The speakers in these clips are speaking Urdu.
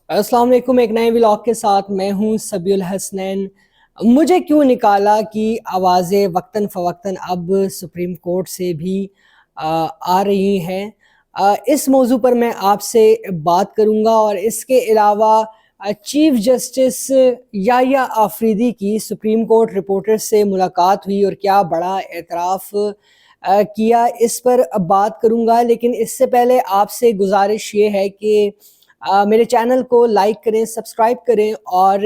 السلام علیکم، ایک نئے ولاگ کے ساتھ میں ہوں سبی الحسنین۔ مجھے کیوں نکالا کی آوازیں وقتاً فوقتاً اب سپریم کورٹ سے بھی آ رہی ہیں۔ اس موضوع پر میں آپ سے بات کروں گا، اور اس کے علاوہ چیف جسٹس یحییٰ آفریدی کی سپریم کورٹ رپورٹر سے ملاقات ہوئی اور کیا بڑا اعتراف کیا، اس پر بات کروں گا۔ لیکن اس سے پہلے آپ سے گزارش یہ ہے کہ میرے چینل کو لائک کریں، سبسکرائب کریں، اور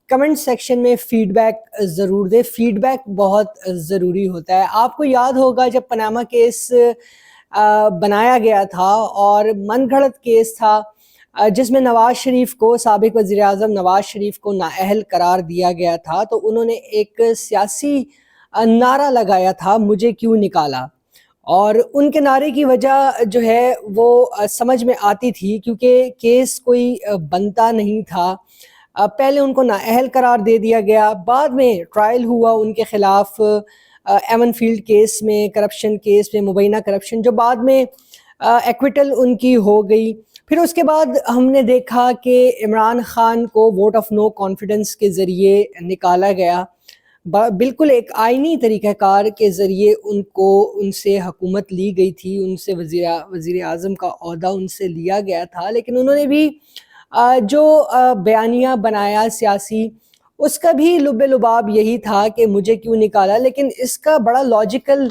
کمنٹ سیکشن میں فیڈ بیک ضرور دیں۔ فیڈ بیک بہت ضروری ہوتا ہے۔ آپ کو یاد ہوگا جب پاناما کیس بنایا گیا تھا اور من گھڑت کیس تھا، جس میں نواز شریف کو، سابق وزیر اعظم نواز شریف کو نااہل قرار دیا گیا تھا، تو انہوں نے ایک سیاسی نعرہ لگایا تھا، مجھے کیوں نکالا۔ اور ان کے نعرے کی وجہ جو ہے وہ سمجھ میں آتی تھی، کیونکہ کیس کوئی بنتا نہیں تھا۔ پہلے ان کو نااہل قرار دے دیا گیا، بعد میں ٹرائل ہوا ان کے خلاف ایون فیلڈ کیس میں، کرپشن کیس میں، مبینہ کرپشن، جو بعد میں ایکویٹل ان کی ہو گئی۔ پھر اس کے بعد ہم نے دیکھا کہ عمران خان کو ووٹ آف نو کانفیڈنس کے ذریعے نکالا گیا، بالکل ایک آئینی طریقہ کار کے ذریعے ان سے حکومت لی گئی تھی، ان سے وزیر اعظم کا عہدہ ان سے لیا گیا تھا۔ لیکن انہوں نے بھی جو بیانیہ بنایا سیاسی، اس کا بھی لب لباب یہی تھا کہ مجھے کیوں نکالا۔ لیکن اس کا بڑا لاجیکل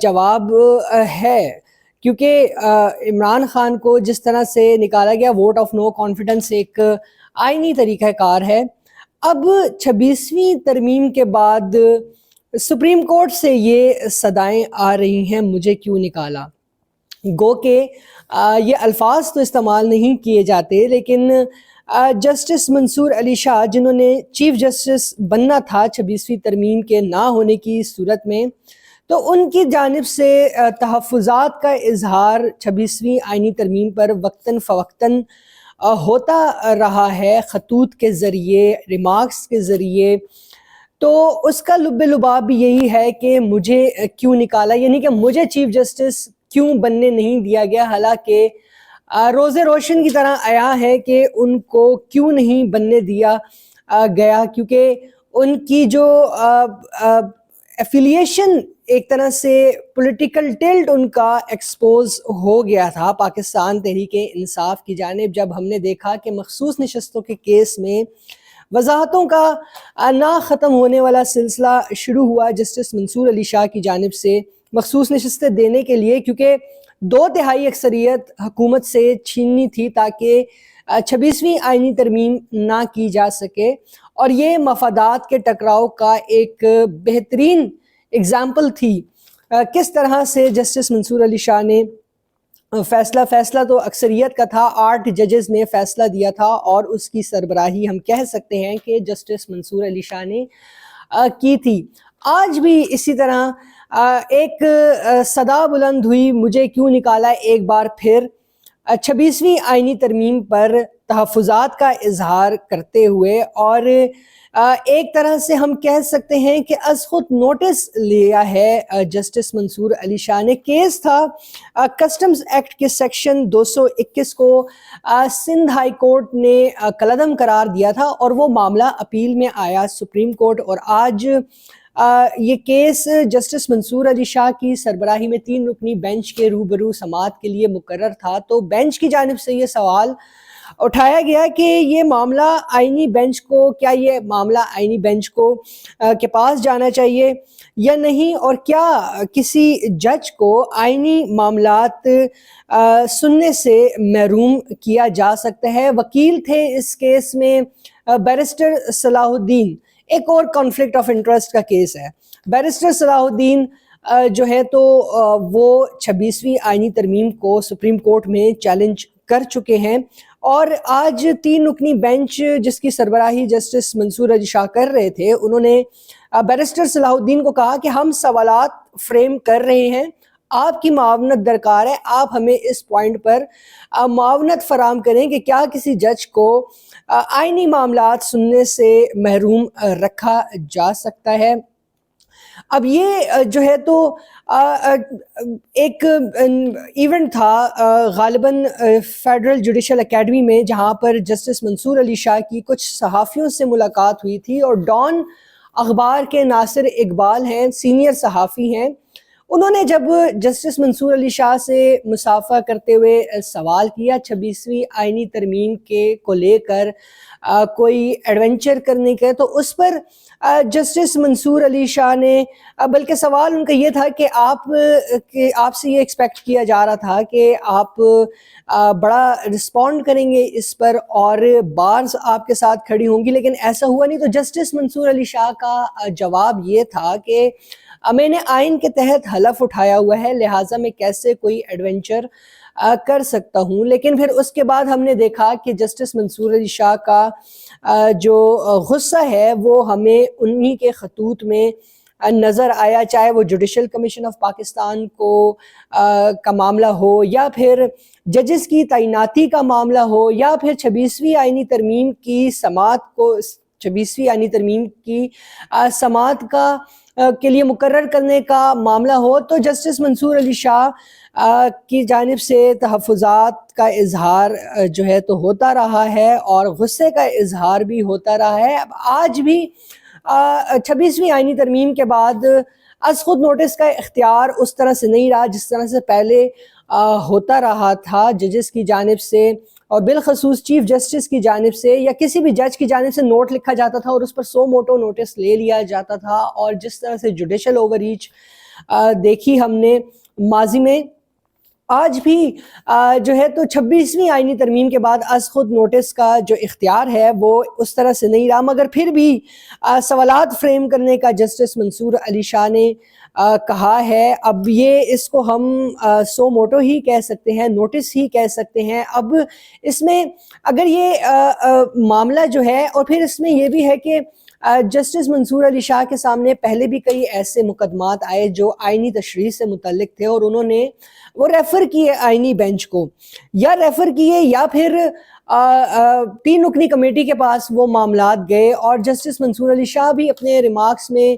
جواب ہے، کیونکہ عمران خان کو جس طرح سے نکالا گیا، ووٹ آف نو کانفیڈنس ایک آئینی طریقہ کار ہے۔ اب 26ویں ترمیم کے بعد سپریم کورٹ سے یہ صدائیں آ رہی ہیں، مجھے کیوں نکالا۔ گو کہ یہ الفاظ تو استعمال نہیں کیے جاتے، لیکن جسٹس منصور علی شاہ، جنہوں نے چیف جسٹس بننا تھا 26ویں ترمیم کے نہ ہونے کی صورت میں، تو ان کی جانب سے تحفظات کا اظہار 26ویں آئینی ترمیم پر وقتاً فوقتاً ہوتا رہا ہے، خطوط کے ذریعے، ریمارکس کے ذریعے۔ تو اس کا لب لباب بھی یہی ہے کہ مجھے کیوں نکالا، یعنی کہ مجھے چیف جسٹس کیوں بننے نہیں دیا گیا، حالانکہ روز روشن کی طرح عیاں ہے کہ ان کو کیوں نہیں بننے دیا گیا، کیونکہ ان کی جو ایفیلیشن، ایک طرح سے پولیٹیکل ٹلٹ ان کا ایکسپوز ہو گیا تھا پاکستان تحریک انصاف کی جانب، جب ہم نے دیکھا کہ مخصوص نشستوں کے کیس میں وضاحتوں کا نہ ختم ہونے والا سلسلہ شروع ہوا جسٹس منصور علی شاہ کی جانب سے مخصوص نشستیں دینے کے لیے، کیونکہ 2/3 اکثریت حکومت سے چھیننی تھی تاکہ 26ویں آئینی ترمیم نہ کی جا سکے۔ اور یہ مفادات کے ٹکراؤ کا ایک بہترین اگزامپل تھی، کس طرح سے جسٹس منصور علی شاہ نے فیصلہ تو اکثریت کا تھا، 8 ججز نے فیصلہ دیا تھا، اور اس کی سربراہی ہم کہہ سکتے ہیں کہ جسٹس منصور علی شاہ نے کی تھی۔ آج بھی اسی طرح ایک صدا بلند ہوئی، مجھے کیوں نکالا، ایک بار پھر 26ویں آئینی ترمیم پر تحفظات کا اظہار کرتے ہوئے، اور ایک طرح سے ہم کہہ سکتے ہیں کہ از خود نوٹس لیا ہے جسٹس منصور علی شاہ نے۔ کیس تھا کسٹمز ایکٹ کے سیکشن 221 کو سندھ ہائی کورٹ نے کالعدم قرار دیا تھا، اور وہ معاملہ اپیل میں آیا سپریم کورٹ، اور آج یہ کیس جسٹس منصور علی شاہ کی سربراہی میں 3 رکنی بینچ کے روبرو سماعت کے لیے مقرر تھا۔ تو بینچ کی جانب سے یہ سوال اٹھایا گیا کہ یہ معاملہ آئینی بینچ کو، کیا یہ معاملہ آئینی بینچ کو کے پاس جانا چاہیے یا نہیں، اور کیا کسی جج کو آئینی معاملات سننے سے محروم کیا جا سکتا ہے۔ وکیل تھے اس کیس میں بیرسٹر صلاح الدین، ایک اور کانفلکٹ آف انٹرسٹ کا کیس ہے۔ بیرسٹر صلاح الدین جو ہے تو وہ 26ویں آئینی ترمیم کو سپریم کورٹ میں چیلنج کر چکے ہیں، اور آج 3 رکنی بینچ جس کی سربراہی جسٹس منصور علی شاہ کر رہے تھے، انہوں نے بیرسٹر صلاح الدین کو کہا کہ ہم سوالات فریم کر رہے ہیں، آپ کی معاونت درکار ہے، آپ ہمیں اس پوائنٹ پر معاونت فراہم کریں کہ کیا کسی جج کو آئینی معاملات سننے سے محروم رکھا جا سکتا ہے۔ اب یہ جو ہے تو ایک ایونٹ تھا غالباً فیڈرل جوڈیشل اکیڈمی میں، جہاں پر جسٹس منصور علی شاہ کی کچھ صحافیوں سے ملاقات ہوئی تھی، اور ڈان اخبار کے ناصر اقبال ہیں، سینئر صحافی ہیں، انہوں نے جب جسٹس منصور علی شاہ سے مصافحہ کرتے ہوئے سوال کیا 26ویں آئینی ترمیم کو لے کر کوئی ایڈونچر کرنے کا، تو اس پر جسٹس منصور علی شاہ نے، بلکہ سوال ان کا یہ تھا کہ آپ سے یہ ایکسپیکٹ کیا جا رہا تھا کہ آپ بڑا رسپونڈ کریں گے اس پر اور بارز آپ کے ساتھ کھڑی ہوں گی، لیکن ایسا ہوا نہیں۔ تو جسٹس منصور علی شاہ کا جواب یہ تھا کہ میں نے آئین کے تحت حلف اٹھایا ہوا ہے، لہٰذا میں کیسے کوئی ایڈونچر کر سکتا ہوں۔ لیکن پھر اس کے بعد ہم نے دیکھا کہ جسٹس منصور علی شاہ کا جو غصہ ہے وہ ہمیں انہی کے خطوط میں نظر آیا، چاہے وہ جوڈیشل کمیشن آف پاکستان کا معاملہ ہو، یا پھر ججز کی تعیناتی کا معاملہ ہو، یا پھر 26ویں آئینی ترمیم کی سماعت کے لیے مقرر کرنے کا معاملہ ہو۔ تو جسٹس منصور علی شاہ کی جانب سے تحفظات کا اظہار جو ہے تو ہوتا رہا ہے، اور غصے کا اظہار بھی ہوتا رہا ہے۔ اب آج بھی 26ویں آئینی ترمیم کے بعد از خود نوٹس کا اختیار اس طرح سے نہیں رہا جس طرح سے پہلے ہوتا رہا تھا ججز کی جانب سے، اور بالخصوص چیف جسٹس کی جانب سے یا کسی بھی جج کی جانب سے نوٹ لکھا جاتا تھا اور اس پر سو موٹو نوٹس لے لیا جاتا تھا، اور جس طرح سے جوڈیشل اوور ریچ دیکھی ہم نے ماضی میں، آج بھی جو ہے تو 26ویں آئینی ترمیم کے بعد از خود نوٹس کا جو اختیار ہے وہ اس طرح سے نہیں رہا، مگر پھر بھی سوالات فریم کرنے کا جسٹس منصور علی شاہ نے کہا ہے۔ اب یہ اس کو ہم سو موٹو ہی کہہ سکتے ہیں، نوٹس ہی کہہ سکتے ہیں۔ اب اس میں اگر یہ معاملہ جو ہے، اور پھر اس میں یہ بھی ہے کہ جسٹس منصور علی شاہ کے سامنے پہلے بھی کئی ایسے مقدمات آئے جو آئینی تشریح سے متعلق تھے، اور انہوں نے وہ ریفر کیے آئینی بینچ کو، یا ریفر کیے یا پھر 3 رکنی کمیٹی کے پاس وہ معاملات گئے، اور جسٹس منصور علی شاہ بھی اپنے ریمارکس میں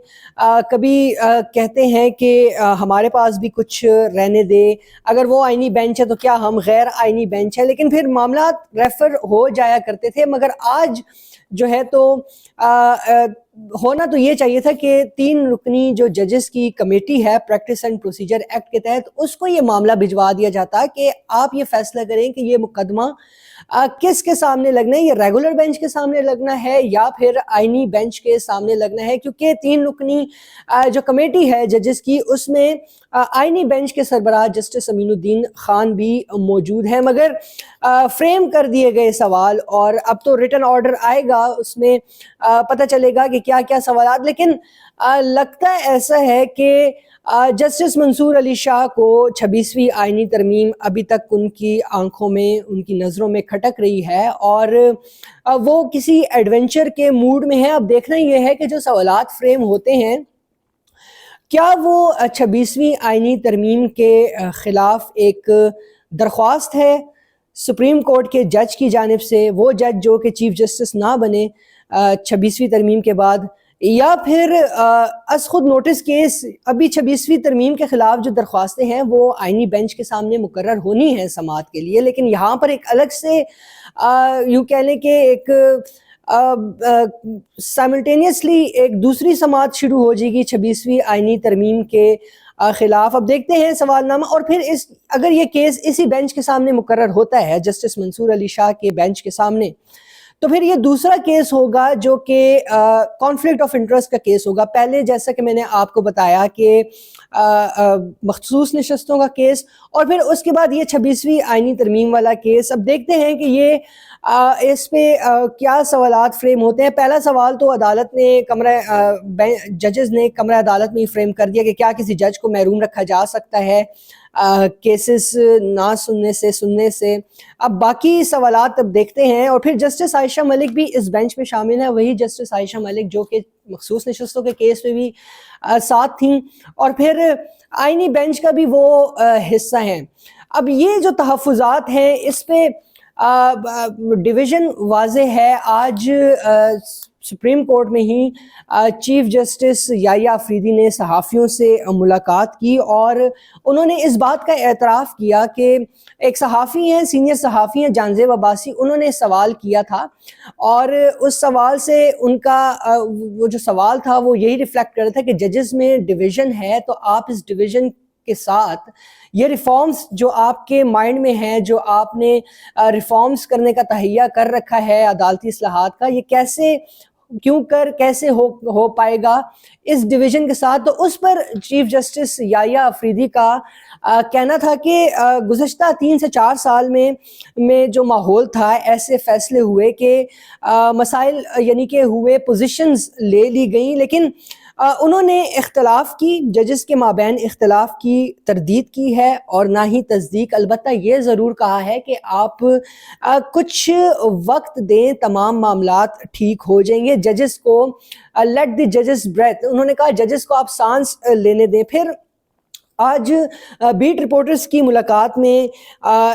کبھی کہتے ہیں کہ ہمارے پاس بھی کچھ رہنے دے، اگر وہ آئینی بینچ ہے تو کیا ہم غیر آئینی بینچ ہے، لیکن پھر معاملات ریفر ہو جایا کرتے تھے۔ مگر آج جو ہے تو ہونا تو یہ چاہیے تھا کہ 3 رکنی جو ججز کی کمیٹی ہے پریکٹس اینڈ پروسیجر ایکٹ کے تحت، اس کو یہ معاملہ بھجوا دیا جاتا کہ آپ یہ فیصلہ کریں کہ یہ مقدمہ کس کے سامنے لگنا ہے، یہ ریگولر بینچ کے سامنے لگنا ہے یا پھر آئینی بینچ کے سامنے لگنا ہے، کیونکہ 3 رکنی جو کمیٹی ہے ججز کی، اس میں آئینی بینچ کے سربراہ جسٹس امین الدین خان بھی موجود ہیں۔ مگر فریم کر دیے گئے سوال، اور اب تو ریٹن آرڈر آئے گا، اس میں پتہ چلے گا کہ کیا کیا سوالات، لیکن لگتا ایسا ہے کہ جسٹس منصور علی شاہ کو 26ویں آئینی ترمیم ابھی تک ان کی آنکھوں میں، ان کی نظروں میں کھٹک رہی ہے، اور وہ کسی ایڈونچر کے موڈ میں ہیں۔ اب دیکھنا یہ ہے کہ جو سوالات فریم ہوتے ہیں، کیا وہ 26ویں آئینی ترمیم کے خلاف ایک درخواست ہے سپریم کورٹ کے جج کی جانب سے، وہ جج جو کہ چیف جسٹس نہ بنے 26ویں ترمیم کے بعد، یا پھر از خود نوٹس کیس ابھی 26ویں ترمیم کے خلاف جو درخواستیں ہیں وہ آئینی بینچ کے سامنے مقرر ہونی ہیں سماعت کے لیے، لیکن یہاں پر ایک الگ سے یوں کہہ لیں کہ ایک سائملٹینیسلی ایک دوسری سماعت شروع ہو جائے گی 26ویں آئینی ترمیم کے خلاف۔ اب دیکھتے ہیں سوال نامہ، اور پھر اگر یہ کیس اسی بینچ کے سامنے مقرر ہوتا ہے جسٹس منصور علی شاہ کے بینچ کے سامنے، تو پھر یہ دوسرا کیس ہوگا جو کہ کانفلکٹ آف انٹرسٹ کا کیس ہوگا۔ پہلے جیسا کہ میں نے آپ کو بتایا کہ مخصوص نشستوں کا کیس، اور پھر اس کے بعد یہ 26ویں آئینی ترمیم والا کیس۔ اب دیکھتے ہیں کہ یہ اس پہ کیا سوالات فریم ہوتے ہیں۔ پہلا سوال تو عدالت نے ججز نے کمرہ عدالت میں فریم کر دیا کہ کیا کسی جج کو محروم رکھا جا سکتا ہے کیسز نہ سننے سے۔ اب باقی سوالات اب دیکھتے ہیں، اور پھر جسٹس عائشہ ملک بھی اس بینچ میں شامل ہیں، وہی جسٹس عائشہ ملک جو کہ مخصوص نشستوں کے کیس میں بھی ساتھ تھیں، اور پھر آئینی بینچ کا بھی وہ حصہ ہیں۔ اب یہ جو تحفظات ہیں اس پہ ڈویژن واضح ہے۔ آج سپریم کورٹ میں ہی چیف جسٹس یحییٰ آفریدی نے صحافیوں سے ملاقات کی اور انہوں نے اس بات کا اعتراف کیا کہ ایک صحافی ہیں، سینئر صحافی ہیں جانزیب عباسی، انہوں نے سوال کیا تھا اور اس سوال سے ان کا وہ جو سوال تھا وہ یہی ریفلیکٹ کر رہا تھا کہ ججز میں ڈویژن ہے، تو آپ اس ڈویژن کے ساتھ یہ ریفارمز جو آپ کے مائنڈ میں ہیں، جو آپ نے ریفارمز کرنے کا تہیہ کر رکھا ہے عدالتی اصلاحات کا، یہ کیسے ہو پائے گا اس ڈویژن کے ساتھ. تو اس پر چیف جسٹس یحییٰ آفریدی کا کہنا تھا کہ گزشتہ 3 سے 4 سال میں جو ماحول تھا، ایسے فیصلے ہوئے کہ مسائل یعنی کہ ہوئے، پوزیشنز لے لی گئیں، لیکن انہوں نے اختلاف کی، ججز کے مابین اختلاف کی تردید کی ہے اور نہ ہی تصدیق. البتہ یہ ضرور کہا ہے کہ آپ کچھ وقت دیں، تمام معاملات ٹھیک ہو جائیں گے. ججز کو لیٹ دی ججز بریتھ، انہوں نے کہا ججز کو آپ سانس لینے دیں. پھر آج بیٹ رپورٹرز کی ملاقات میں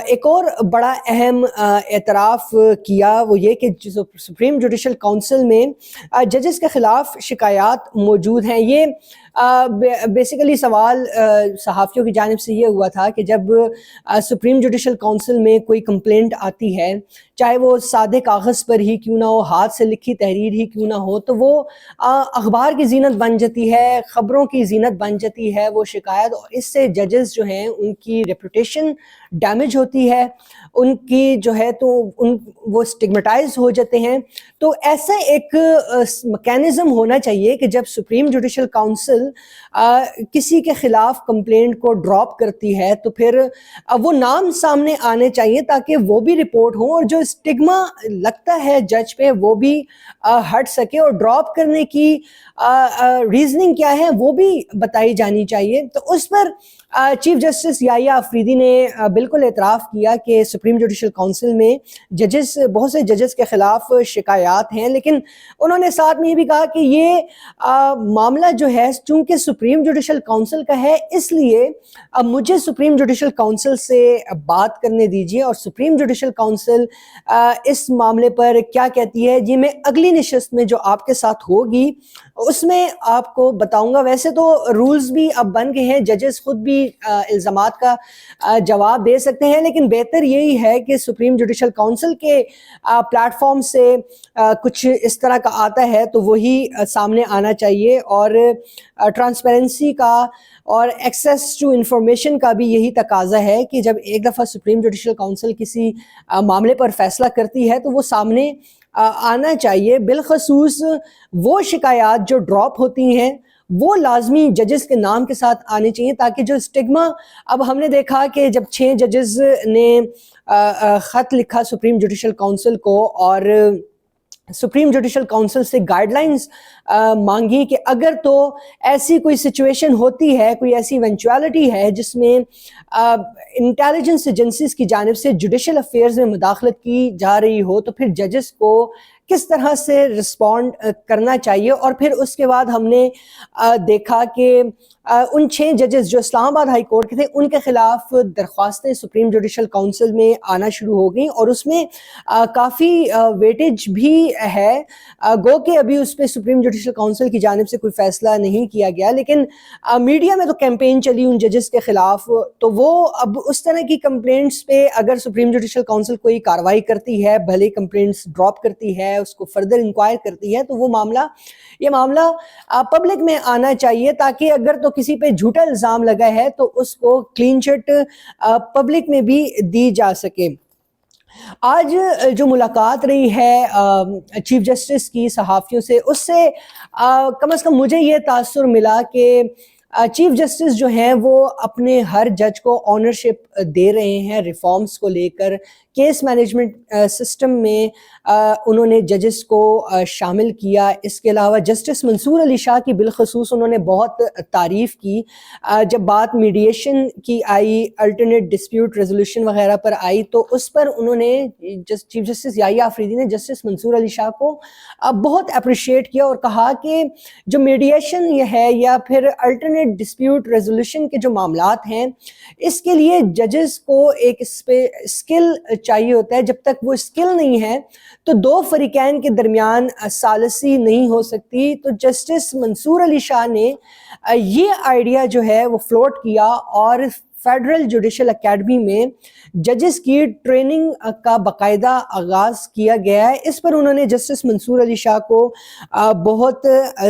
ایک اور بڑا اہم اعتراف کیا، وہ یہ کہ سپریم جوڈیشل کونسل میں ججز کے خلاف شکایات موجود ہیں. یہ بیسیکلی سوال صحافیوں کی جانب سے یہ ہوا تھا کہ جب سپریم جوڈیشل کونسل میں کوئی کمپلینٹ آتی ہے، چاہے وہ سادے کاغذ پر ہی کیوں نہ ہو، ہاتھ سے لکھی تحریر ہی کیوں نہ ہو، تو وہ اخبار کی زینت بن جاتی ہے، خبروں کی زینت بن جاتی ہے وہ شکایت، اور اس سے ججز جو ہیں ان کی ریپوٹیشن ڈیمیج ہوتی ہے، ان کی جو ہے تو وہ سٹگمیٹائز ہو جاتے ہیں. تو ایسا ایک میکینزم ہونا چاہیے کہ جب سپریم جوڈیشل کونسل کسی کے خلاف کمپلینٹ کو ڈراپ کرتی ہے تو پھر وہ نام سامنے آنے چاہیے تاکہ وہ بھی رپورٹ ہوں اور جو اسٹگما لگتا ہے جج پہ وہ بھی ہٹ سکے، اور ڈراپ کرنے کی ریزننگ کیا ہے وہ بھی بتائی جانی چاہیے. تو اس پر چیف جسٹس یحییٰ آفریدی نے بالکل اعتراف کیا کہ سپریم جوڈیشل کونسل میں بہت سے ججز کے خلاف شکایات ہیں، لیکن انہوں نے ساتھ میں یہ بھی کہا کہ یہ معاملہ جو ہے چونکہ سپریم جوڈیشل کونسل کا ہے، اس لیے اب مجھے سپریم جوڈیشل کونسل سے بات کرنے دیجیے اور سپریم جوڈیشل کونسل اس معاملے پر کیا کہتی ہے یہ میں اگلی نشست میں جو آپ کے ساتھ ہوگی اس میں آپ کو بتاؤں گا. ویسے تو رولز بھی اب بن گئے ہیں، ججز خود بھی الزامات کا جواب دے سکتے ہیں، لیکن بہتر یہی ہے کہ سپریم جوڈیشل کونسل کے پلیٹ فارم سے کچھ اس طرح کا آتا ہے تو وہی سامنے آنا چاہیے، اور ٹرانسپیرنسی کا اور ایکسیس ٹو انفارمیشن کا بھی یہی تقاضا ہے کہ جب ایک دفعہ سپریم جوڈیشل کونسل کسی معاملے پر فیصلہ کرتی ہے تو وہ سامنے آنا چاہیے. بالخصوص وہ شکایات جو ڈراپ ہوتی ہیں وہ لازمی ججز کے نام کے ساتھ آنے چاہیے تاکہ جو اسٹگما، اب ہم نے دیکھا کہ جب 6 ججز نے خط لکھا سپریم جوڈیشل کونسل کو اور سپریم جوڈیشل کونسل سے گائیڈ لائنز مانگی کہ اگر تو ایسی کوئی سچویشن ہوتی ہے، کوئی ایسی ایونچوالٹی ہے جس میں انٹیلیجنس ایجنسیز کی جانب سے جوڈیشل افیئرز میں مداخلت کی جا رہی ہو تو پھر ججز کو کس طرح سے رسپونڈ کرنا چاہیے. اور پھر اس کے بعد ہم نے دیکھا کہ ان 6 ججز جو اسلام آباد ہائی کورٹ کے تھے ان کے خلاف درخواستیں سپریم جوڈیشل کونسل میں آنا شروع ہو گئیں، اور اس میں کافی ویٹیج بھی ہے. گو کہ ابھی اس پہ سپریم جوڈیشل کونسل کی جانب سے کوئی فیصلہ نہیں کیا گیا، لیکن میڈیا میں تو کیمپین چلی ان ججز کے خلاف، تو وہ اب اس طرح کی کمپلینٹس پہ اگر سپریم جوڈیشل کونسل کوئی کارروائی کرتی ہے، بھلے کمپلینٹس ڈراپ کرتی ہے، اس کو فردر انکوائر کرتی ہے، تو وہ یہ معاملہ پبلک میں آنا چاہیے تاکہ اگر تو کسی پہ جھوٹا الزام لگا ہے تو اس کو کلین چٹ پبلک میں بھی دی جا سکے. آج جو ملاقات رہی ہے چیف جسٹس کی صحافیوں سے، اس سے کم از کم مجھے یہ تاثر ملا کہ چیف جسٹس جو ہیں وہ اپنے ہر جج کو آنرشپ دے رہے ہیں ریفارمز کو لے کر. کیس مینجمنٹ سسٹم میں انہوں نے ججز کو شامل کیا. اس کے علاوہ جسٹس منصور علی شاہ کی بالخصوص انہوں نے بہت تعریف کی. جب بات میڈیشن کی آئی، الٹرنیٹ ڈسپیوٹ ریزولوشن وغیرہ پر آئی تو اس پر انہوں نے چیف جسٹس یحییٰ آفریدی نے جسٹس منصور علی شاہ کو بہت اپریشیٹ کیا اور کہا کہ جو میڈیشن یہ ہے یا پھر الٹرنیٹ ڈسپیوٹ ریزولوشن کے جو معاملات ہیں اس کے لیے ججز کو ایک اسکل چاہیے ہوتا ہے. جب تک وہ اسکل نہیں ہے تو دو فریقین کے درمیان ثالثی نہیں ہو سکتی. تو جسٹس منصور علی شاہ نے یہ آئیڈیا جو ہے وہ فلوٹ کیا اور فیڈرل جوڈیشل اکیڈمی میں ججز کی ٹریننگ کا باقاعدہ آغاز کیا گیا ہے. اس پر انہوں نے جسٹس منصور علی شاہ کو بہت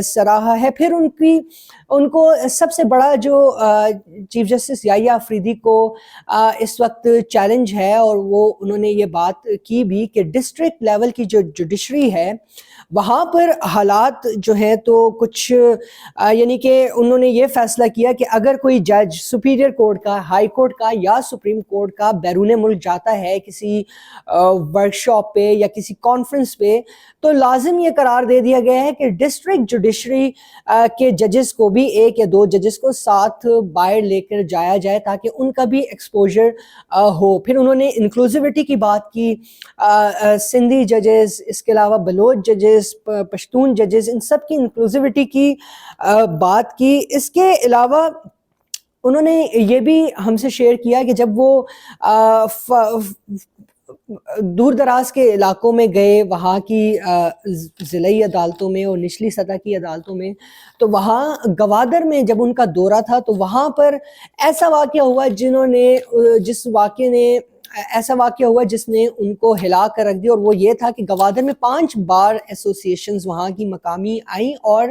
سراہا ہے. پھر ان کو سب سے بڑا جو چیف جسٹس یحییٰ آفریدی کو اس وقت چیلنج ہے، اور وہ انہوں نے یہ بات کی بھی کہ ڈسٹرکٹ لیول کی جو جوڈیشری ہے وہاں پر حالات جو ہیں تو کچھ یعنی کہ انہوں نے یہ فیصلہ کیا کہ اگر کوئی جج سپیریئر کورٹ کا، ہائی کورٹ کا یا سپریم کورٹ کا بیرون ملک جاتا ہے کسی ورکشاپ پہ یا کسی کانفرنس پہ، تو لازم یہ قرار دے دیا گیا ہے کہ ڈسٹرکٹ جوڈیشری کے ججز کو بھی، ایک یا دو ججز کو ساتھ باہر لے کر جایا جائے تاکہ ان کا بھی ایکسپوجر ہو. پھر انہوں نے انکلوزیوٹی کی بات کی، سندھی ججز، اس کے علاوہ بلوچ ججز، پشتون ججز، ان سب کی انکلوزیوٹی کی بات کی. اس کے علاوہ انہوں نے یہ بھی ہم سے شیئر کیا کہ جب وہ دور دراز کے علاقوں میں گئے، وہاں کی ضلعی عدالتوں میں اور نچلی سطح کی عدالتوں میں، تو وہاں گوادر میں جب ان کا دورہ تھا تو وہاں پر ایسا واقعہ ہوا جس نے ان کو ہلا کر رکھ دیا، اور وہ یہ تھا کہ گوادر میں 5 بار ایسوسیشنز وہاں کی مقامی آئیں اور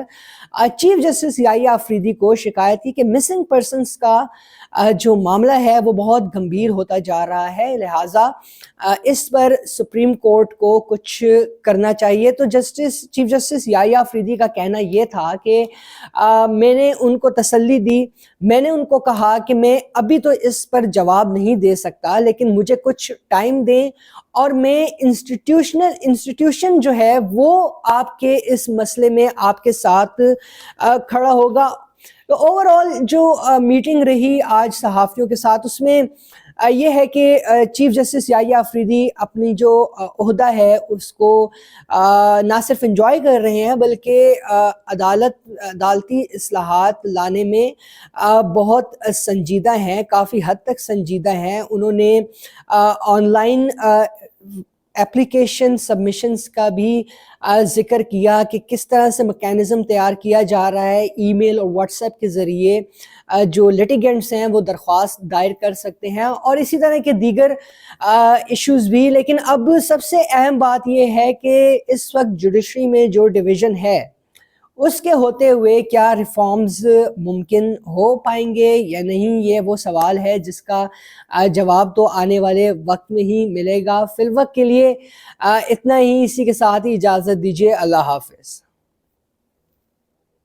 چیف جسٹس یحییٰ آفریدی کو شکایت کی کہ مسنگ پرسنز کا جو معاملہ ہے وہ بہت گمبھیر ہوتا جا رہا ہے، لہٰذا اس پر سپریم کورٹ کو کچھ کرنا چاہیے. تو چیف جسٹس یحییٰ آفریدی کا کہنا یہ تھا کہ میں نے ان کو تسلی دی، میں نے ان کو کہا کہ میں ابھی تو اس پر جواب نہیں دے سکتا، لیکن مجھے کچھ ٹائم دیں اور میں انسٹیٹیوشن جو ہے وہ آپ کے اس مسئلے میں آپ کے ساتھ کھڑا ہوگا. تو اوور آل جو میٹنگ رہی آج صحافیوں کے ساتھ، اس میں یہ ہے کہ چیف جسٹس یحییٰ آفریدی اپنی جو عہدہ ہے اس کو نہ صرف انجوائے کر رہے ہیں بلکہ عدالتی اصلاحات لانے میں بہت سنجیدہ ہیں، کافی حد تک سنجیدہ ہیں. انہوں نے آن لائن اپلیکیشن سبمیشنز کا بھی ذکر کیا کہ کس طرح سے میکینزم تیار کیا جا رہا ہے. ای میل اور واٹس ایپ کے ذریعے جو لیٹیگنٹس ہیں وہ درخواست دائر کر سکتے ہیں، اور اسی طرح کے دیگر ایشوز بھی. لیکن اب سب سے اہم بات یہ ہے کہ اس وقت جوڈیشری میں جو ڈویژن ہے اس کے ہوتے ہوئے کیا ریفارمز ممکن ہو پائیں گے یا نہیں، یہ وہ سوال ہے جس کا جواب تو آنے والے وقت میں ہی ملے گا. فی الوقت کے لیے اتنا ہی. اسی کے ساتھ ہی اجازت دیجیے. اللہ حافظ.